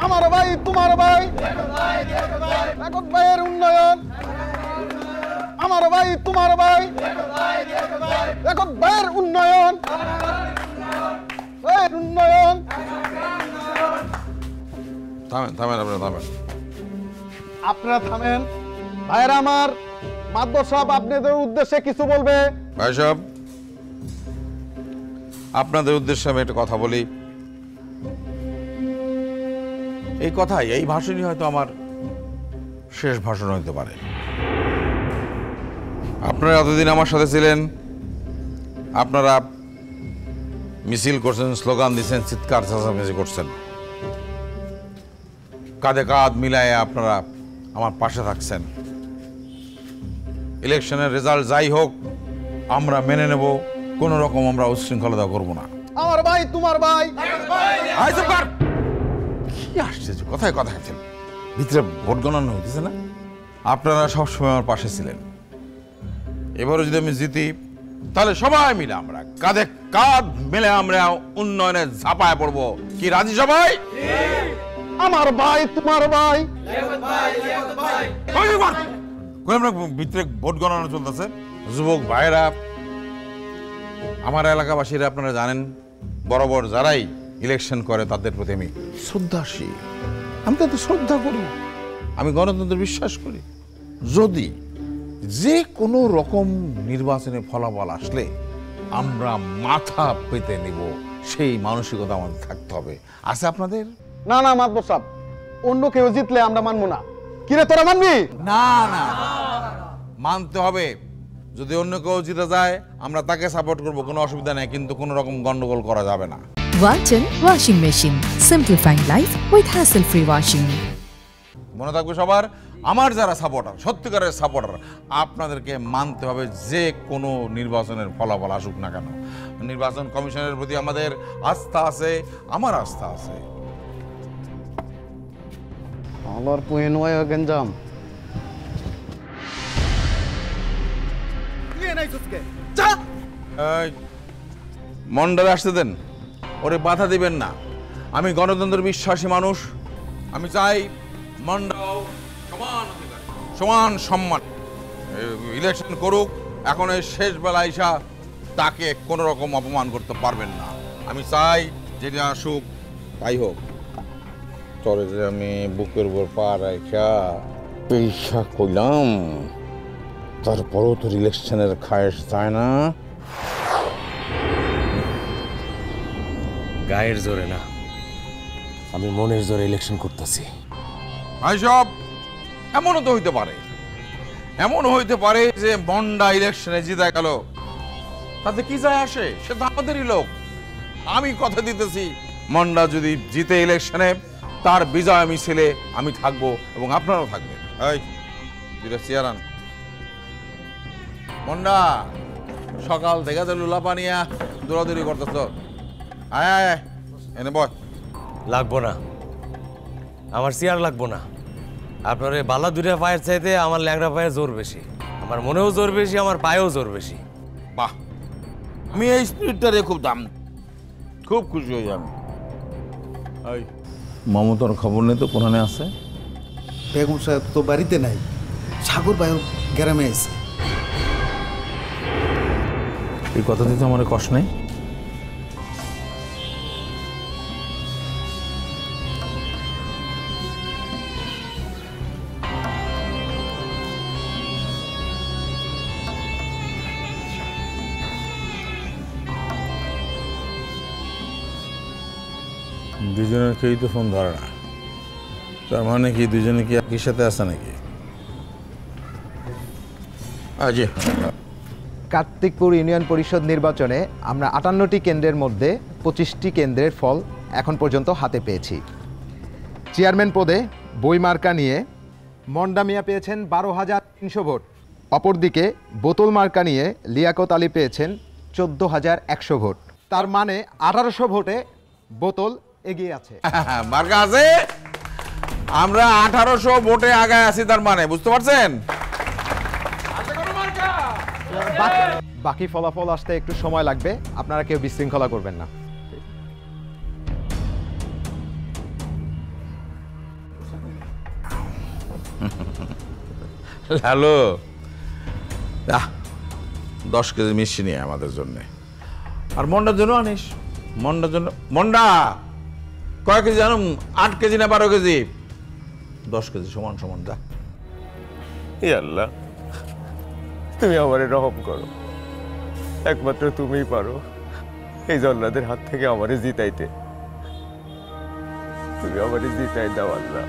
আমার ভাই তোমার ভাই একক ভাইয়ের উন্নয়ন, আমার ভাই তোমার ভাই একক ভাইয়ের উন্নয়ন, উন্নয়ন। থামেন থামেন, আপনারা থামেন, আপনারা থামেন। ভাইয়েরা আমার, মাদবর সাহেব আপনাদের উদ্দেশ্যে কিছু বলবে। ভাই সাহেব, আপনাদের উদ্দেশ্যে আমি একটা কথা বলি। এই কথাই, এই ভাষণই হয়তো আমার শেষ ভাষণ হতে পারে। আপনারা এতদিন আমার সাথে ছিলেন, আপনারা মিছিল করছেন, স্লোগান দিচ্ছেন, চিৎকার চেঁচামেচি করছেন, কাঁধে কাঁধ মিলায়ে আপনারা আমার পাশে থাকছেন। ইলেকশনের রেজাল্ট যাই হোক আমরা মেনে নেব, কোনো রকম আমরা উচ্ছৃঙ্খলতা করব না। আমার ভাই তোমার ভাই। কি আশ্চর্য, কথায় কথা আছেন, ভিতরে ভোট গণনা হইতেছে না? আপনারা সবসময় আমার পাশে ছিলেন। এবারও যদি আমি জিতি, তাহলে সবাই মিলে আমরা কাঁধে কাঁধ মিলে আমরা উন্নয়নে ঝাঁপায় পড়বো। কি রাজি সবাই? আমার ভাই তোমার ভাই। ভিতরে ভোট গণনা চলতেছে। যুবক ভাইরা, আমার এলাকাবাসীরা আপনারা জানেন, বরাবর যারাই ইলেকশন করে তাদের প্রতি আমি শ্রদ্ধাশীল, আমি তাদের শ্রদ্ধা করি, আমি গণতন্ত্র বিশ্বাস করি। যদি যে কোনো রকম নির্বাচনে ফলাফল আসলে আমরা মাথা পেতে নিব, সেই মানসিকতা আমাদের থাকতে হবে। আছে আপনাদের? না না মাদবর সাহেব, অন্য কেউ জিতলে আমরা মানবো না। কিরে তোরা মানবি? না না, মানতে হবে। যদি অন্য কেউ জিতে যায় আমরা তাকে সাপোর্ট করব, কোনো অসুবিধা নেই, কিন্তু কোনো রকম গন্ডগোল করা যাবে না। Walton Washing Machine, simplifying life with hassle-free washing. মনে থাকবে সবার, আমার যারা সাপোর্টার, সত্যিকারের সাপোর্টার, আপনাদেরকে মানতে হবে যে কোনো নির্বাচনের ফলাফল আসুক না কেন। নির্বাচন কমিশনের প্রতি আমাদের আস্থা আছে, আমার আস্থা আছে। আমার পুয়ে নয় গঞ্জাম মন্ডলে আসতে দেন, ওরে বাধা দিবেন না। আমি গণতন্ত্র বিশ্বাসী মানুষ, আমি চাই মন্ডল সমান অধিকার, সমান সম্মান ইলেকশন করুক। এখন এই শেষ বেলা আইসা তাকে কোনো রকম অপমান করতে পারবেন না। আমি চাই যেটা আসুক তাই হোক। চলে যে আমি বুকের উপর পা রাখা পেশা কইলাম, তারপরও তোর ইলেকশনের খায়েশ চায় না। গায়ের জোরে না, আমি মনের জোরে ইলেকশন করতেছি। ভাই সব, এমনও তো হইতে পারে, এমনও হইতে পারে যে মন্ডা ইলেকশনে জিতে গেল, তাতে কি যায় আসে? সে তো আমাদেরই লোক। আমি কথা দিতেছি, মন্ডা যদি জিতে ইলেকশনে, তার বিজয় মিছিলে আমি থাকবো এবং আপনারাও থাকবেন। এই দুইটা চেয়ার আন। মন্ডা, সকাল থেকে তো লুলাপা নিয়া দৌড়াদৌড়ি করতেছ, আয় আয় এনে বয়। লাগবো না, আমার চেয়ার লাগবো না। আপনার এই বালা দুইটা পায়ের চাইতে আমার ল্যাংড়া পায়ে জোর বেশি, আমার মনেও জোর বেশি, আমার পায়েও জোর বেশি। বাহ, আমি এই স্পিরিটটারে খুব দাম, খুব খুশি হই আমি। মমতার খবর নেই তো, কোথানে আছে? বেগম সাহেব তো বাড়িতে নাই, সাগর ভাইও গ্রামে আছে। এই কথা দিতে আমার কষ্ট নেই। দুজনের কেউই তো ফোন ধরে না, তার মানে কি দুজনে কি একই সাথে আছে নাকি? জি, কার্তিকপুর ইউনিয়ন পরিষদ নির্বাচনে আমরা 58টি কেন্দ্রের মধ্যে 25টি কেন্দ্রের ফল এখন পর্যন্ত হাতে পেয়েছি। চেয়ারম্যান পদে বই মার্কা নিয়ে মন্ডা মিয়া পেয়েছেন 12,300 ভোট। অপরদিকে বোতল মার্কা নিয়ে লিয়াকত আলী পেয়েছেন 14,100 ভোট। তার মানে 1800 ভোটে বোতল এগিয়ে আছে। মার্কা আছে, আমরা 1800 ভোটে আগায় আছি, তার মানে বুঝতে পারছেন? বাকি ফলাফল আসতে একটু সময় লাগবে, আপনারা কেউ বিশৃঙ্খলা করবেন না। হ্যালো 10 কেজি মিষ্টি নিয়ে আমাদের জন্য, আর মন্ডার জন্য আনিস। মন্ডার জন্য মন্ডা কয় কেজি জানো? 8 কেজি না 12 কেজি? 10 কেজি সমান সমান যা। হে আল্লাহ, তুমি আমারে রহম করো, একমাত্র তুমিই পারো এই জল্লাদের হাত থেকে আমারে জিতাইতে। তুমি আমারে জিতাই দাও আল্লাহ।